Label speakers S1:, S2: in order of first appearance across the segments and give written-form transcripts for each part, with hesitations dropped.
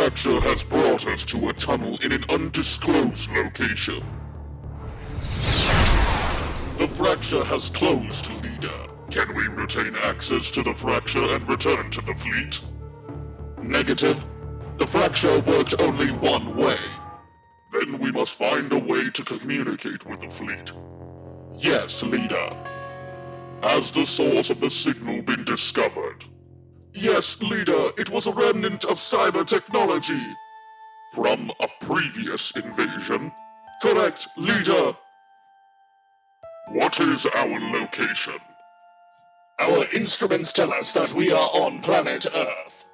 S1: fracture has brought us to a tunnel in an undisclosed location. The fracture has closed, leader. Can we retain access to the fracture and return to the fleet? Negative. The fracture worked only one way. Then we must find a way to communicate with the fleet. Yes, leader. Has the source of the signal been discovered? Yes, leader, it was a remnant of cyber technology. From a previous invasion? Correct, leader. What is our location? Our instruments tell us that we are on planet Earth.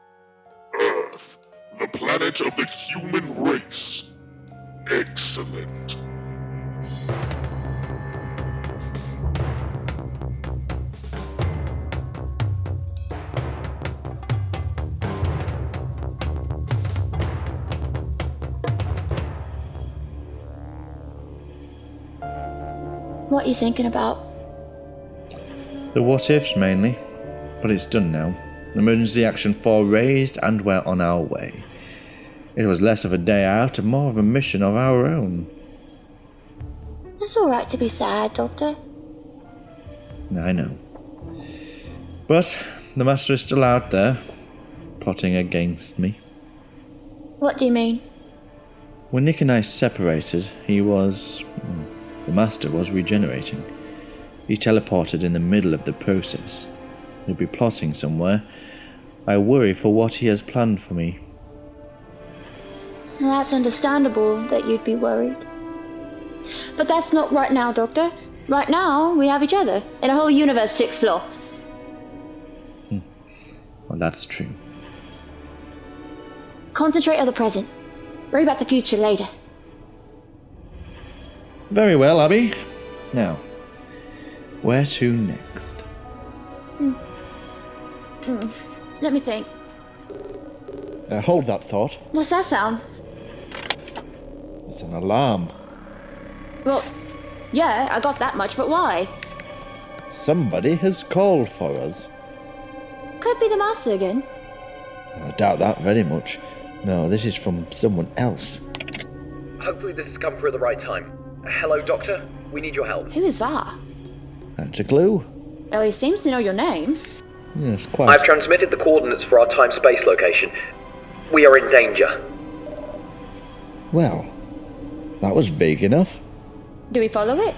S1: Earth, the planet of the human race. Excellent.
S2: What are you thinking about?
S3: The what-ifs mainly, but it's done now. Emergency Action 4 raised and we're on our way. It was less of a day out and more of a mission of our own.
S2: It's alright to be sad, Doctor.
S3: I know. But the Master is still out there, plotting against me.
S2: What do you mean?
S3: When Nick and I separated, the Master was regenerating. He teleported in the middle of the process. He'll be plotting somewhere. I worry for what he has planned for me.
S2: Well, that's understandable that you'd be worried. But that's not right now, Doctor. Right now, we have each other in a whole universe 6th floor.
S3: Well, that's true.
S2: Concentrate on the present. Worry about the future later.
S3: Very well, Abby. Now, where to next?
S2: Let me think.
S3: Hold that thought.
S2: What's that sound?
S3: It's an alarm.
S2: Well, yeah, I got that much, but why?
S3: Somebody has called for us.
S2: Could be the Master again.
S3: I doubt that very much. No, this is from someone else.
S4: Hopefully this has come through at the right time. Hello, Doctor. We need your help.
S2: Who is that?
S3: That's a clue.
S2: Well, he seems to know your name.
S3: Yes, quite.
S4: I've transmitted the coordinates for our time-space location. We are in danger.
S3: Well, that was vague enough.
S2: Do we follow it?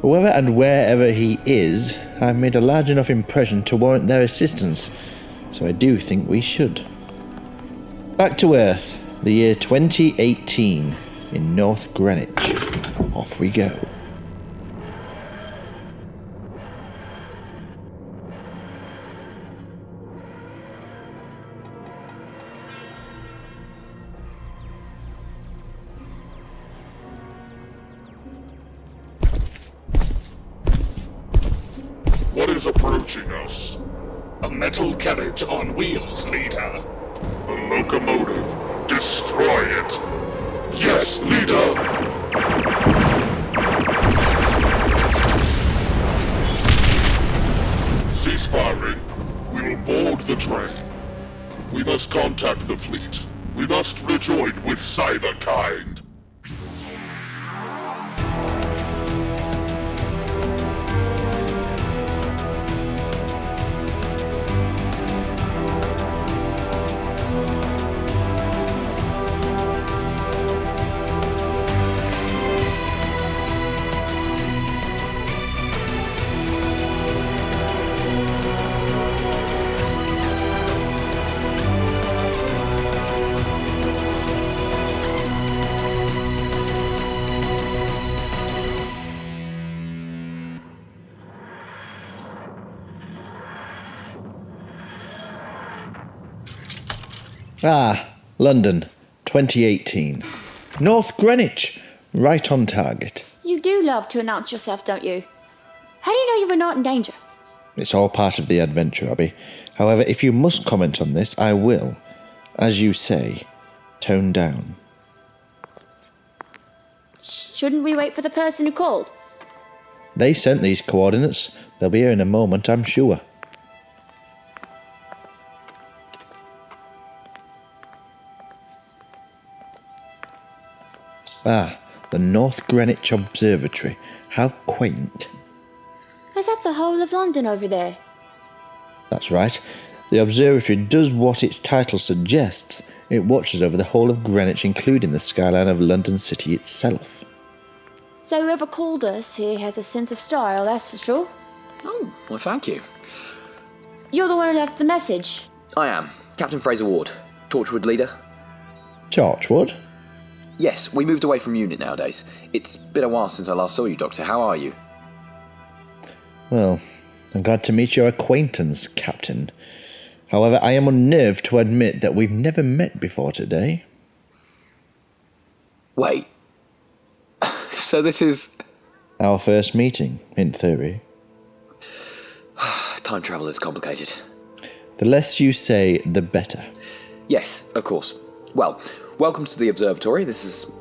S3: Whoever and wherever he is, I've made a large enough impression to warrant their assistance, so I do think we should. Back to Earth, the year 2018, in North Greenwich. Off we go.
S1: What is approaching us? A metal carriage on wheels, leader. A locomotive. Destroy it. Yes, leader! Cease firing. We will board the train. We must contact the fleet. We must rejoin with cyberkind.
S3: Ah, London, 2018. North Greenwich, right on target.
S2: You do love to announce yourself, don't you? How do you know you were not in danger?
S3: It's all part of the adventure, Abby. However, if you must comment on this, I will. As you say, tone down.
S2: Shouldn't we wait for the person who called?
S3: They sent these coordinates. They'll be here in a moment, I'm sure. Ah, the North Greenwich Observatory. How quaint.
S2: Is that the whole of London over there?
S3: That's right. The observatory does what its title suggests. It watches over the whole of Greenwich, including the skyline of London City itself.
S2: So whoever called us here has a sense of style, that's for sure.
S4: Oh, well, thank you.
S2: You're the one who left the message.
S4: I am. Captain Fraser Ward, Torchwood leader.
S3: Torchwood?
S4: Yes, we moved away from unit nowadays. It's been a while since I last saw you, Doctor. How are you?
S3: Well, I'm glad to meet your acquaintance, Captain. However, I am unnerved to admit that we've never met before today.
S4: Wait. So this is...
S3: Our first meeting, in theory.
S4: Time travel is complicated.
S3: The less you say, the better.
S4: Yes, of course. Well, welcome to the observatory. This is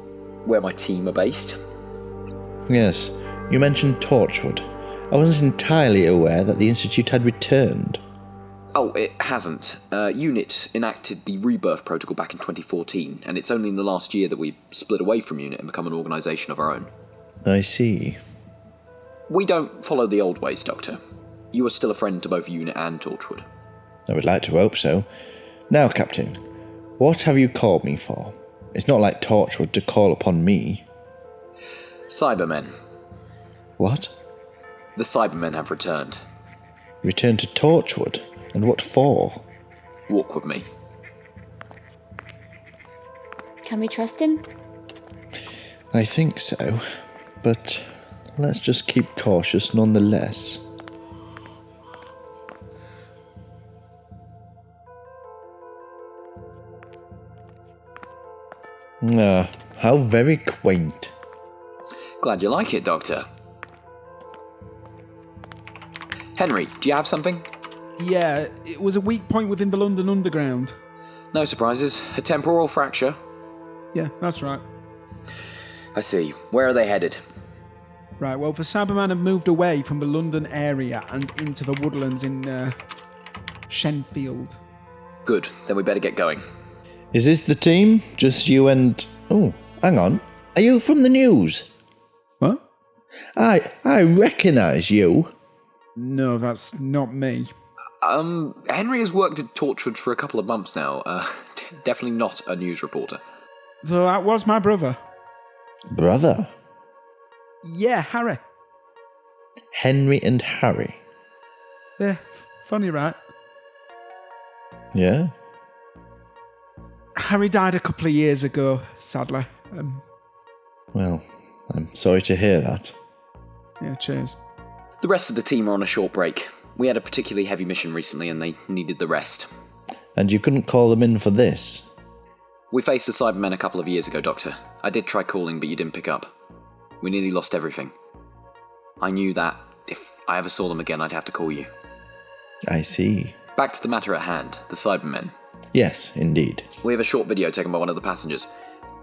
S4: where my team are based.
S3: Yes, you mentioned Torchwood. I wasn't entirely aware that the Institute had returned.
S4: Oh, it hasn't. UNIT enacted the Rebirth Protocol back in 2014, and it's only in the last year that we split away from UNIT and become an organisation of our own.
S3: I see.
S4: We don't follow the old ways, Doctor. You are still a friend to both UNIT and Torchwood.
S3: I would like to hope so. Now, Captain, what have you called me for? It's not like Torchwood to call upon me.
S4: Cybermen.
S3: What?
S4: The Cybermen have returned.
S3: Return to Torchwood? And what for?
S4: Walk with me.
S2: Can we trust him?
S3: I think so, but let's just keep cautious nonetheless. Ah, how very quaint.
S4: Glad you like it, Doctor. Henry, do you have something?
S5: Yeah, it was a weak point within the London Underground.
S4: No surprises. A temporal fracture.
S5: Yeah, that's right.
S4: I see. Where are they headed?
S5: Right, well, the Cybermen have moved away from the London area and into the woodlands in Shenfield.
S4: Good, then we better get going.
S3: Is this the team? Just you and... Oh, hang on. Are you from the news?
S5: What?
S3: I recognise you.
S5: No, that's not me.
S4: Henry has worked at Torchwood for a couple of months now. Definitely not a news reporter.
S5: Though that was my brother.
S3: Brother?
S5: Yeah, Harry.
S3: Henry and Harry.
S5: Yeah, funny, right?
S3: Yeah?
S5: Harry died a couple of years ago, sadly.
S3: Well, I'm sorry to hear that.
S5: Yeah, cheers.
S4: The rest of the team are on a short break. We had a particularly heavy mission recently and they needed the rest.
S3: And you couldn't call them in for this?
S4: We faced the Cybermen a couple of years ago, Doctor. I did try calling, but you didn't pick up. We nearly lost everything. I knew that if I ever saw them again, I'd have to call you.
S3: I see.
S4: Back to the matter at hand, the Cybermen.
S3: Yes, indeed.
S4: We have a short video taken by one of the passengers.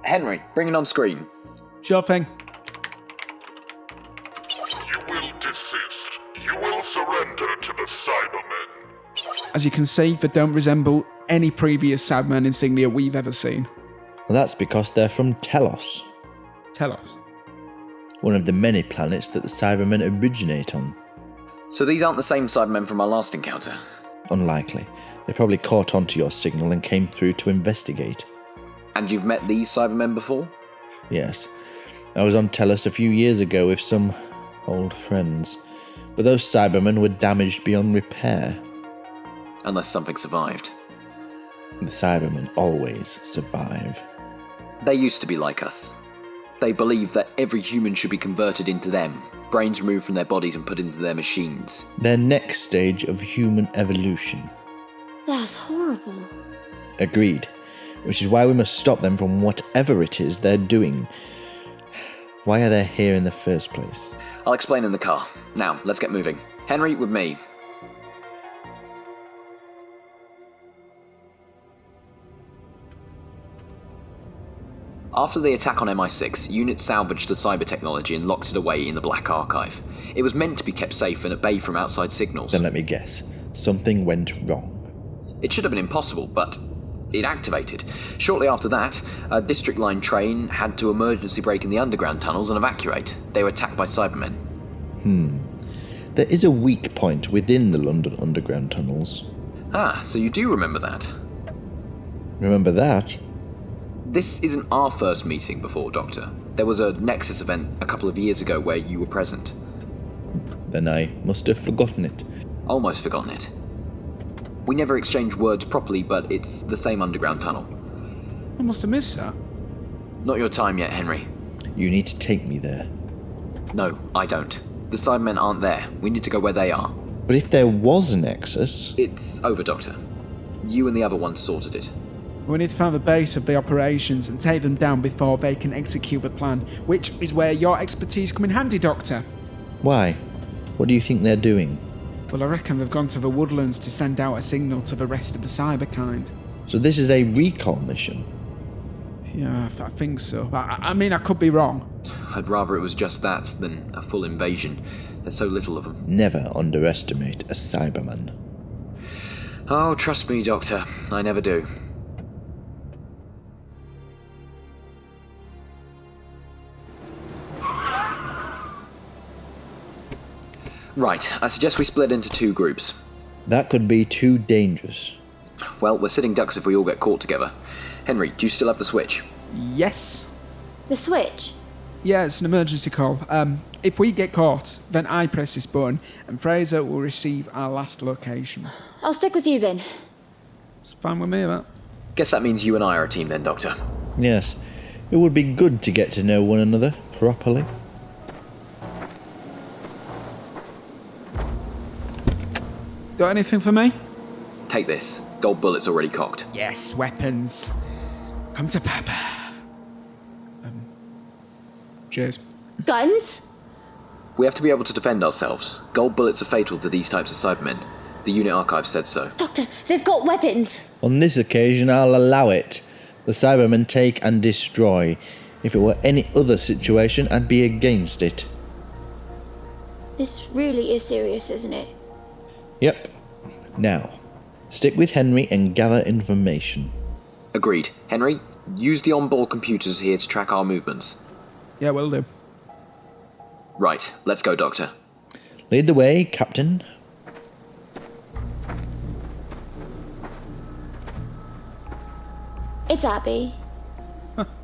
S4: Henry, bring it on screen.
S5: Sure thing.
S1: You will desist. You will surrender to the Cybermen.
S5: As you can see, they don't resemble any previous Cybermen insignia we've ever seen.
S3: Well, that's because they're from Telos,
S5: Tell us.
S3: one of the many planets that the Cybermen originate on.
S4: So these aren't the same Cybermen from our last encounter?
S3: Unlikely. They probably caught on to your signal and came through to investigate.
S4: And you've met these Cybermen before?
S3: Yes. I was on Telos a few years ago with some old friends. But those Cybermen were damaged beyond repair.
S4: Unless something survived.
S3: The Cybermen always survive.
S4: They used to be like us. They believed that every human should be converted into them, brains removed from their bodies and put into their machines.
S3: Their next stage of human evolution.
S2: That's horrible.
S3: Agreed. Which is why we must stop them from whatever it is they're doing. Why are they here in the first place?
S4: I'll explain in the car. Now, let's get moving. Henry, with me. After the attack on MI6, UNIT salvaged the cyber technology and locked it away in the Black Archive. It was meant to be kept safe and at bay from outside signals.
S3: Then let me guess. Something went wrong.
S4: It should have been impossible, but it activated. Shortly after that, a District Line train had to emergency brake in the underground tunnels and evacuate. They were attacked by Cybermen.
S3: There is a weak point within the London Underground tunnels.
S4: Ah, so you do remember that.
S3: Remember that?
S4: This isn't our first meeting before, Doctor. There was a Nexus event a couple of years ago where you were present.
S3: Then I must have forgotten it.
S4: Almost forgotten it. We never exchanged words properly, but it's the same underground tunnel.
S5: I must have missed that.
S4: Not your time yet, Henry.
S3: You need to take me there.
S4: No, I don't. The Cybermen aren't there. We need to go where they are.
S3: But if there was a Nexus...
S4: It's over, Doctor. You and the other one sorted it.
S5: We need to find the base of the operations and take them down before they can execute the plan, which is where your expertise come in handy, Doctor.
S3: Why? What do you think they're doing?
S5: Well, I reckon they've gone to the woodlands to send out a signal to the rest of the cyberkind.
S3: So this is a recon mission?
S5: Yeah, I think so. I mean, I could be wrong.
S4: I'd rather it was just that than a full invasion. There's so little of them.
S3: Never underestimate a Cyberman.
S4: Oh, trust me, Doctor. I never do. Right, I suggest we split into two groups.
S3: That could be too dangerous.
S4: Well, we're sitting ducks if we all get caught together. Henry, do you still have the switch?
S5: Yes.
S2: The switch?
S5: Yeah, it's an emergency call. If we get caught, then I press this button, and Fraser will receive our last location.
S2: I'll stick with you then.
S5: It's fine with me, that.
S4: Guess that means you and I are a team then, Doctor.
S3: Yes, it would be good to get to know one another properly.
S5: Got anything for me?
S4: Take this. Gold bullet's already cocked.
S5: Yes, weapons. Come to Papa. Cheers.
S2: Guns?
S4: We have to be able to defend ourselves. Gold bullets are fatal to these types of Cybermen. The unit archive said so.
S2: Doctor, they've got weapons.
S3: On this occasion, I'll allow it. The Cybermen take and destroy. If it were any other situation, I'd be against it.
S2: This really is serious, isn't it?
S3: Yep. Now, stick with Henry and gather information.
S4: Agreed. Henry, use the onboard computers here to track our movements.
S5: Yeah, will do.
S4: Right, let's go, Doctor.
S3: Lead the way, Captain.
S2: It's Abby.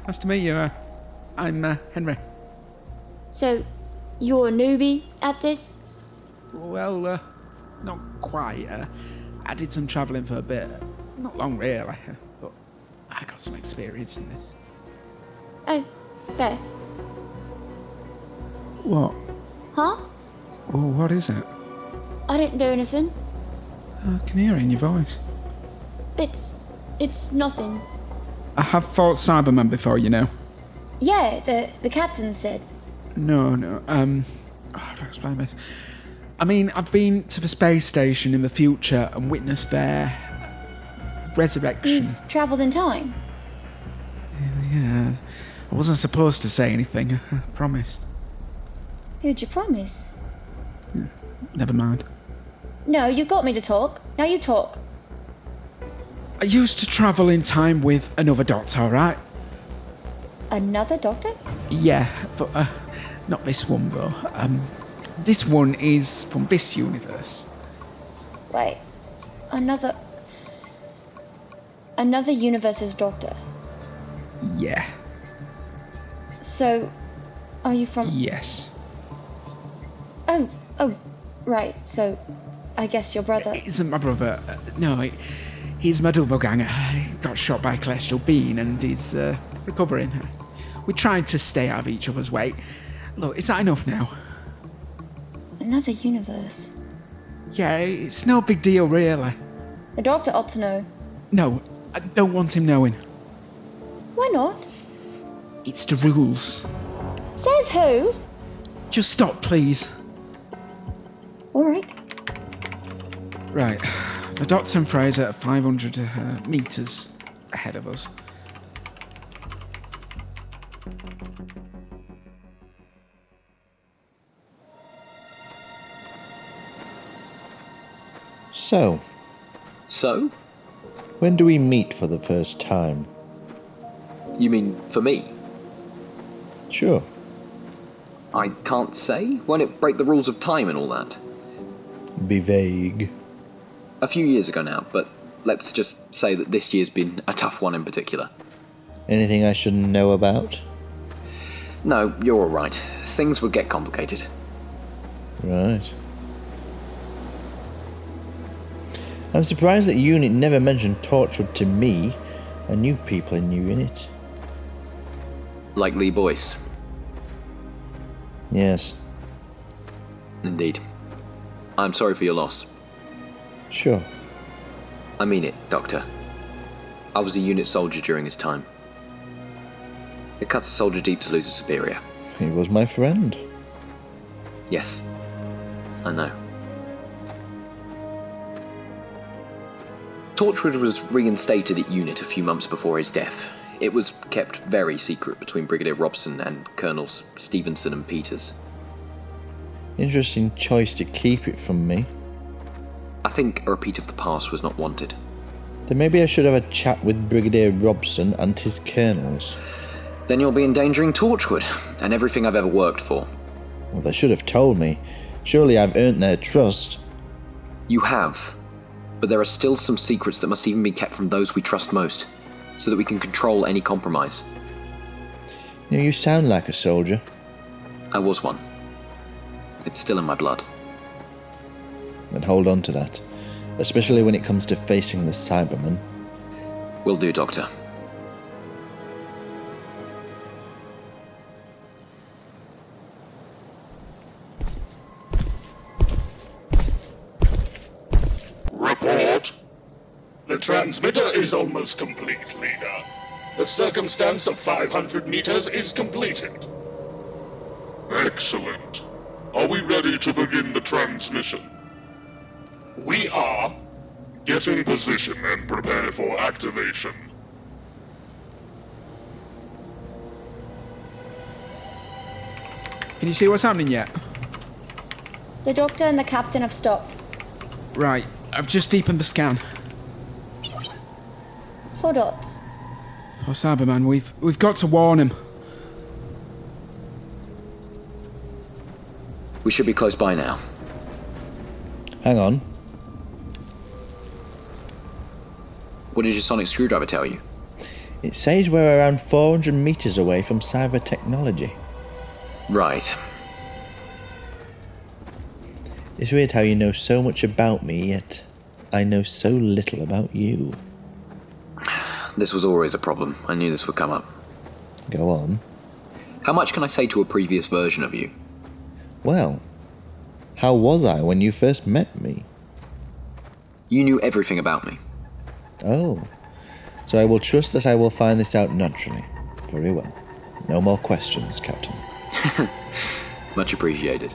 S5: Nice to meet you. I'm Henry.
S2: So, you're a newbie at this?
S5: Well, not quite. I did some travelling for a bit. Not long, really. But I got some experience in this.
S2: Oh, fair.
S5: What?
S2: Huh?
S5: Oh, what is it?
S2: I didn't do anything.
S5: I can hear it in your voice.
S2: It's nothing.
S5: I have fought Cybermen before, you know.
S2: Yeah, the captain said.
S5: No. How do I explain this? I mean, I've been to the space station in the future and witnessed their resurrection.
S2: You've travelled in time?
S5: Yeah. I wasn't supposed to say anything. I promised.
S2: Who'd you promise?
S5: Never mind.
S2: No, you got me to talk. Now you talk.
S5: I used to travel in time with another doctor, alright?
S2: Another doctor?
S5: Yeah, but not this one, though. This one is from this universe.
S2: Wait. Another universe's doctor?
S5: Yeah.
S2: So, are you from...
S5: Yes.
S2: Oh, right, so I guess your brother...
S5: It isn't my brother. No, he's my doppelganger. He got shot by a celestial being and he's recovering. We tried to stay out of each other's way. Look, is that enough now?
S2: Another universe?
S5: Yeah, it's no big deal, really.
S2: The doctor ought to know.
S5: No, I don't want him knowing.
S2: Why not?
S5: It's the rules.
S2: Says who?
S5: Just stop, please.
S2: Alright.
S5: Right. The Doctor and Fraser are 500 metres ahead of us.
S3: So,
S4: So?
S3: When do we meet for the first time?
S4: You mean for me?
S3: Sure.
S4: I can't say. Won't it break the rules of time and all that?
S3: Be vague.
S4: A few years ago now, but let's just say that this year's been a tough one in particular.
S3: Anything I shouldn't know about?
S4: No, you're alright. Things would get complicated.
S3: Right. I'm surprised that unit never mentioned Torchwood to me. I knew people in your unit.
S4: Like Lee Boyce.
S3: Yes.
S4: Indeed. I'm sorry for your loss.
S3: Sure.
S4: I mean it, Doctor. I was a unit soldier during his time. It cuts a soldier deep to lose a superior.
S3: He was my friend.
S4: Yes. I know. Torchwood was reinstated at unit a few months before his death. It was kept very secret between Brigadier Robson and Colonels Stevenson and Peters.
S3: Interesting choice to keep it from me.
S4: I think a repeat of the past was not wanted.
S3: Then maybe I should have a chat with Brigadier Robson and his colonels.
S4: Then you'll be endangering Torchwood and everything I've ever worked for.
S3: Well, they should have told me. Surely I've earned their trust.
S4: You have. But there are still some secrets that must even be kept from those we trust most, so that we can control any compromise.
S3: You know, you sound like a soldier.
S4: I was one. It's still in my blood.
S3: And hold on to that. Especially when it comes to facing the Cybermen.
S4: Will do, Doctor.
S1: Report. The transmitter is almost complete, Leader. The circumstance of 500 meters is completed. Excellent. Are we ready to begin the transmission? We are. Get in position and prepare for activation.
S5: Can you see what's happening yet?
S2: The doctor and the captain have stopped.
S5: Right, I've just deepened the scan.
S2: 4 dots.
S5: Oh, Cyberman, we've got to warn him.
S4: We should be close by now.
S3: Hang on.
S4: What did your sonic screwdriver tell you?
S3: It says we're around 400 meters away from cyber technology.
S4: Right.
S3: It's weird how you know so much about me, yet I know so little about you.
S4: This was always a problem. I knew this would come up.
S3: Go on.
S4: How much can I say to a previous version of you?
S3: Well, how was I when you first met me?
S4: You knew everything about me.
S3: Oh, so I will trust that I will find this out naturally. Very well. No more questions, Captain.
S4: Much appreciated.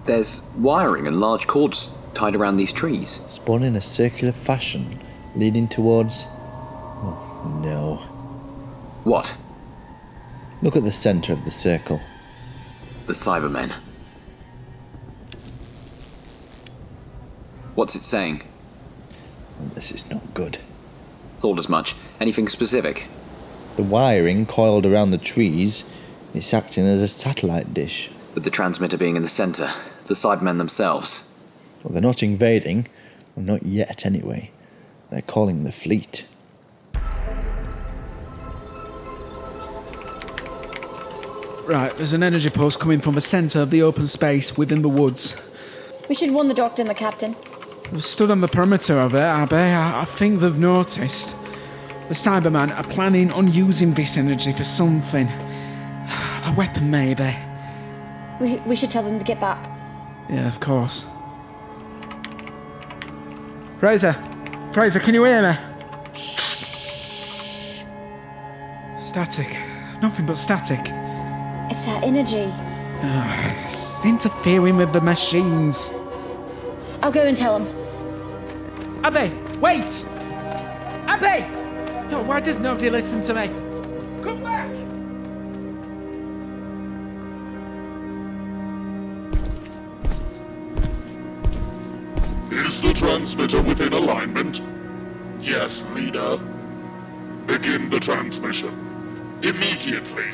S4: There's wiring and large cords tied around these trees.
S3: Spun in a circular fashion, leading towards... Oh, no.
S4: What?
S3: Look at the centre of the circle.
S4: The Cybermen. What's it saying?
S3: This is not good.
S4: Thought as much. Anything specific?
S3: The wiring coiled around the trees is acting as a satellite dish.
S4: With the transmitter being in the centre. The Cybermen themselves.
S3: Well, they're not invading. Well, not yet, anyway. They're calling the fleet.
S5: Right, there's an energy pulse coming from the centre of the open space within the woods.
S2: We should warn the doctor and the captain.
S5: They've stood on the perimeter of it, Abby. I think they've noticed. The Cybermen are planning on using this energy for something. A weapon, maybe.
S2: We should tell them to get back.
S5: Yeah, of course. Fraser, can you hear me? Static. Nothing but static.
S2: It's that energy.
S5: It's interfering with the machines.
S2: I'll go and tell them.
S5: Abby, wait! Abby! Oh, why does nobody listen to me? Come back!
S1: Is the transmitter within alignment? Yes, leader. Begin the transmission. Immediately.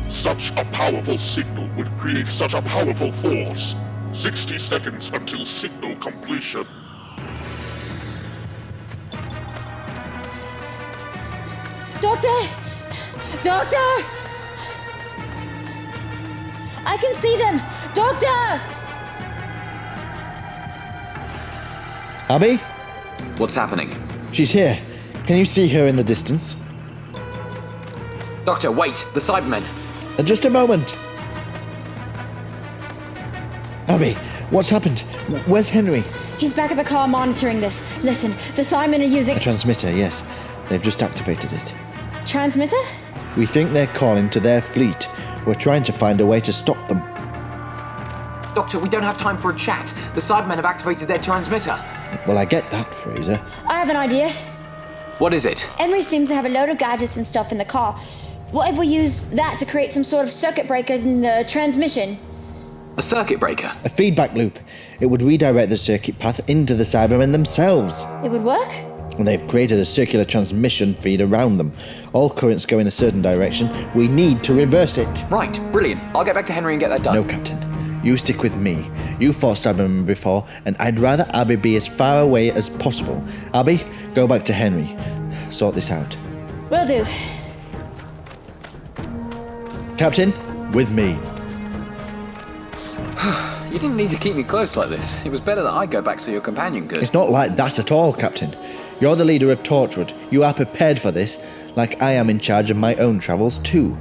S1: Such a powerful signal would create such a powerful force. 60 seconds until signal completion.
S2: Doctor! Doctor! I can see them! Doctor!
S3: Abby?
S4: What's happening?
S3: She's here. Can you see her in the distance?
S4: Doctor, wait! The Cybermen!
S3: Just a moment. Abby, what's happened? Where's Henry?
S2: He's back at the car monitoring this. Listen, the Cybermen are using...
S3: A transmitter, yes. They've just activated it.
S2: Transmitter?
S3: We think they're calling to their fleet. We're trying to find a way to stop them.
S4: Doctor, we don't have time for a chat. The Cybermen have activated their transmitter.
S3: Well, I get that, Fraser.
S2: I have an idea.
S4: What is it?
S2: Henry seems to have a load of gadgets and stuff in the car. What if we use that to create some sort of circuit breaker in the transmission?
S4: A circuit breaker?
S3: A feedback loop. It would redirect the circuit path into the Cybermen themselves.
S2: It would work?
S3: And they've created a circular transmission feed around them. All currents go in a certain direction. We need to reverse it.
S4: Right, brilliant. I'll get back to Henry and get that done.
S3: No, Captain. You stick with me. You fought Cybermen before, and I'd rather Abby be as far away as possible. Abby, go back to Henry. Sort this out.
S2: Will do.
S3: Captain, with me.
S4: You didn't need to keep me close like this. It was better that I go back so your companion could.
S3: It's not like that at all, Captain. You're the leader of Torchwood. You are prepared for this, like I am in charge of my own travels too.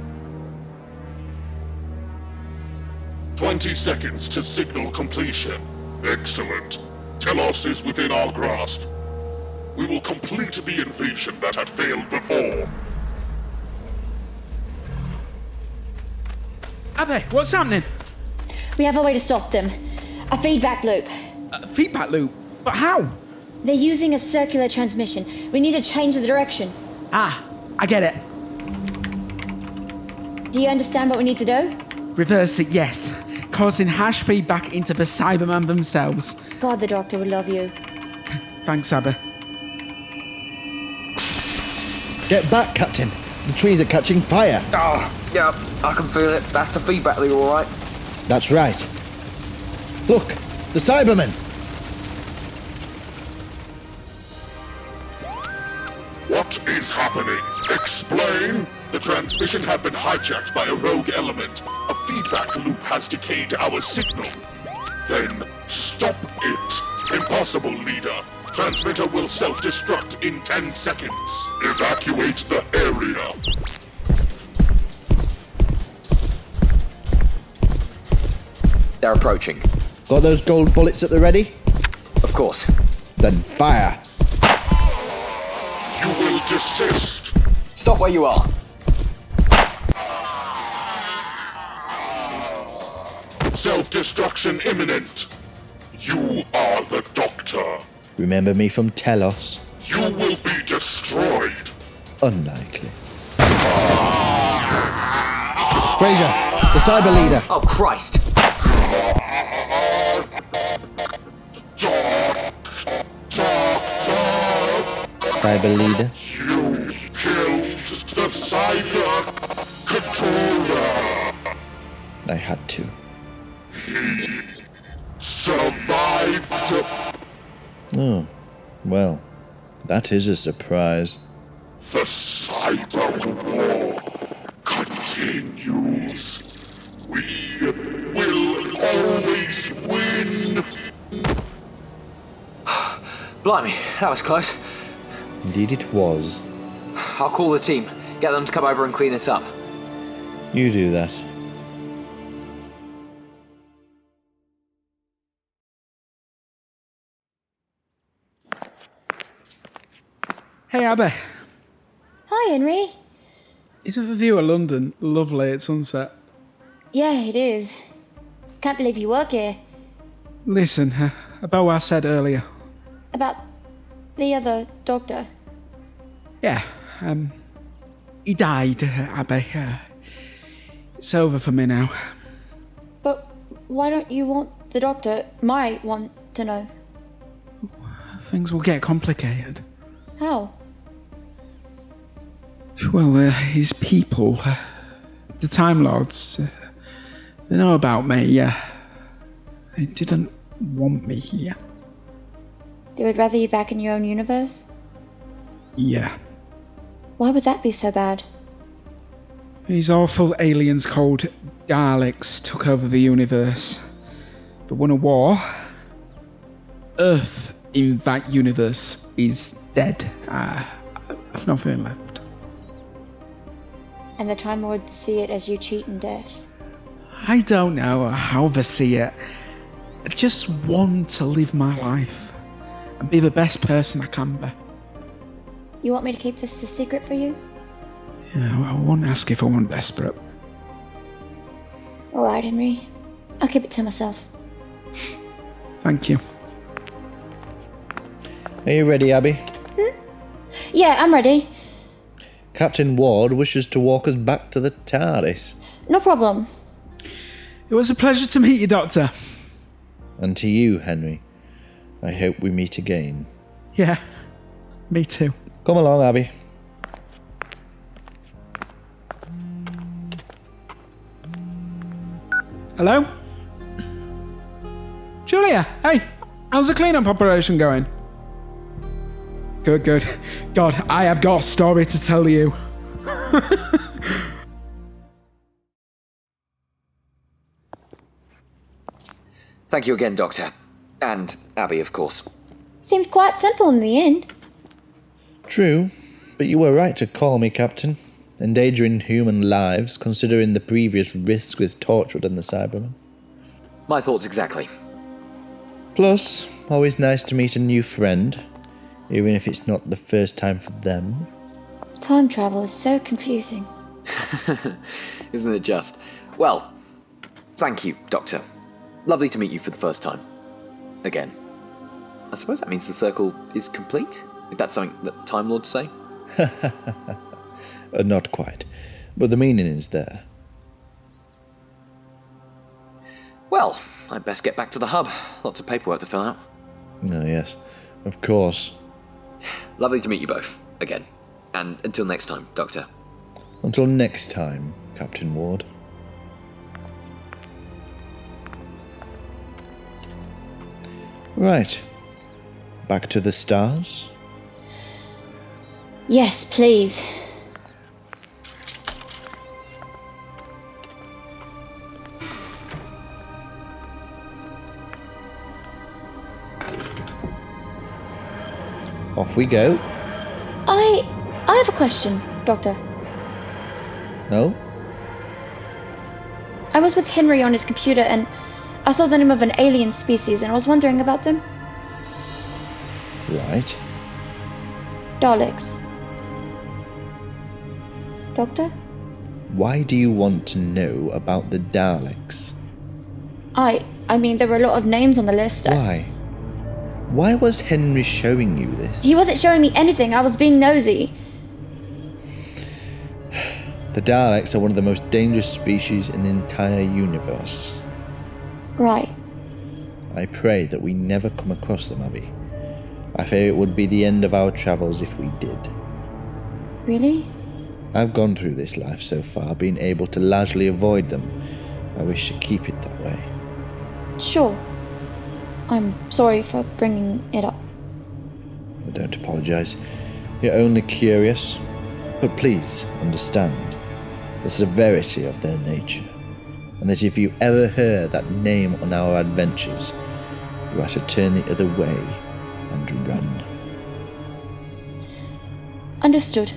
S1: 20 seconds to signal completion. Excellent. Telos is within our grasp. We will complete the invasion that had failed before.
S5: Abby, what's happening?
S2: We have a way to stop them. A feedback loop.
S5: A feedback loop? But how?
S2: They're using a circular transmission. We need to change the direction.
S5: Ah, I get it.
S2: Do you understand what we need to do?
S5: Reverse it, yes. Causing hash feedback into the Cybermen themselves.
S2: God, the doctor would love you.
S5: Thanks, Abby.
S3: Get back, Captain. The trees are catching fire.
S4: Oh, yeah, I can feel it. That's the feedback loop, all right?
S3: That's right. Look, the Cybermen.
S1: What is happening? Explain! The transmission had been hijacked by a rogue element. A feedback loop has decayed our signal. Then stop it. Impossible, leader. Transmitter will self-destruct in 10 seconds. Evacuate the area.
S4: They're approaching.
S3: Got those gold bullets at the ready?
S4: Of course.
S3: Then fire.
S1: You will desist.
S4: Stop where you are.
S1: Self-destruction imminent. You are the Doctor.
S3: Remember me from Telos?
S1: You will be destroyed.
S3: Unlikely. Fraser, the cyber leader.
S4: Oh, Christ.
S3: Cyber leader.
S1: You killed the cyber controller.
S3: I had to.
S1: Survived.
S3: Oh, well, that is a surprise.
S1: The cyber war continues. We will always win.
S4: Blimey, that was close.
S3: Indeed it was.
S4: I'll call the team. Get them to come over and clean this up.
S3: You do that.
S5: Hey, Abby.
S2: Hi, Henry.
S5: Isn't the view of London lovely at sunset?
S2: Yeah, it is. Can't believe you work here.
S5: Listen, about what I said earlier.
S2: About the other doctor.
S5: Yeah, he died, Abby. It's over for me now.
S2: But why don't you want the doctor, might want to know?
S5: Things will get complicated.
S2: How?
S5: Well, his people, the Time Lords, they know about me. They didn't want me here.
S2: They would rather you back in your own universe?
S5: Yeah.
S2: Why would that be so bad?
S5: These awful aliens called Daleks took over the universe. They won a war. Earth in that universe is dead. I've nothing left.
S2: And the Time Lords see it as you cheating death?
S5: I don't know how they see it. I just want to live my life and be the best person I can be.
S2: You want me to keep this a secret for you?
S5: Yeah, I won't ask if I want desperate.
S2: Alright, Henry. I'll keep it to myself.
S5: Thank you.
S3: Are you ready, Abby?
S2: Yeah, I'm ready.
S3: Captain Ward wishes to walk us back to the TARDIS.
S2: No problem.
S5: It was a pleasure to meet you, Doctor.
S3: And to you, Henry. I hope we meet again.
S5: Yeah, me too.
S3: Come along, Abby.
S5: Hello? Julia, hey, how's the cleanup operation going? Good, good. God, I have got a story to tell you.
S4: Thank you again, Doctor. And Abby, of course.
S2: Seemed quite simple in the end.
S3: True, but you were right to call me Captain. Endangering human lives, considering the previous risks with Torchwood and the Cybermen.
S4: My thoughts exactly.
S3: Plus, always nice to meet a new friend, even if it's not the first time for them.
S2: Time travel is so confusing.
S4: Isn't it just? Well, thank you, Doctor. Lovely to meet you for the first time. Again. I suppose that means the circle is complete? If that's something that Time Lords say?
S3: Not quite, but the meaning is there.
S4: Well, I'd best get back to the hub. Lots of paperwork to fill out.
S3: Oh, yes, of course.
S4: Lovely to meet you both, again. And until next time, Doctor.
S3: Until next time, Captain Ward. Right. Back to the stars?
S2: Yes, please.
S3: Off we go.
S2: I have a question, Doctor.
S3: No?
S2: I was with Henry on his computer and I saw the name of an alien species and I was wondering about them.
S3: Right.
S2: Daleks. Doctor?
S3: Why do you want to know about the Daleks?
S2: I mean, there were a lot of names on the list.
S3: Why? Why was Henry showing you this?
S2: He wasn't showing me anything. I was being nosy.
S3: The Daleks are one of the most dangerous species in the entire universe.
S2: Right.
S3: I pray that we never come across them, Abby. I fear it would be the end of our travels if we did.
S2: Really?
S3: I've gone through this life so far, being able to largely avoid them. I wish to keep it that way.
S2: Sure. I'm sorry for bringing it up.
S3: But don't apologise. You're only curious. But please understand the severity of their nature, and that if you ever hear that name on our adventures, you are to turn the other way and run.
S2: Understood.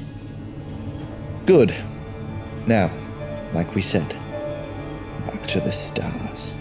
S3: Good. Now, like we said, back to the stars.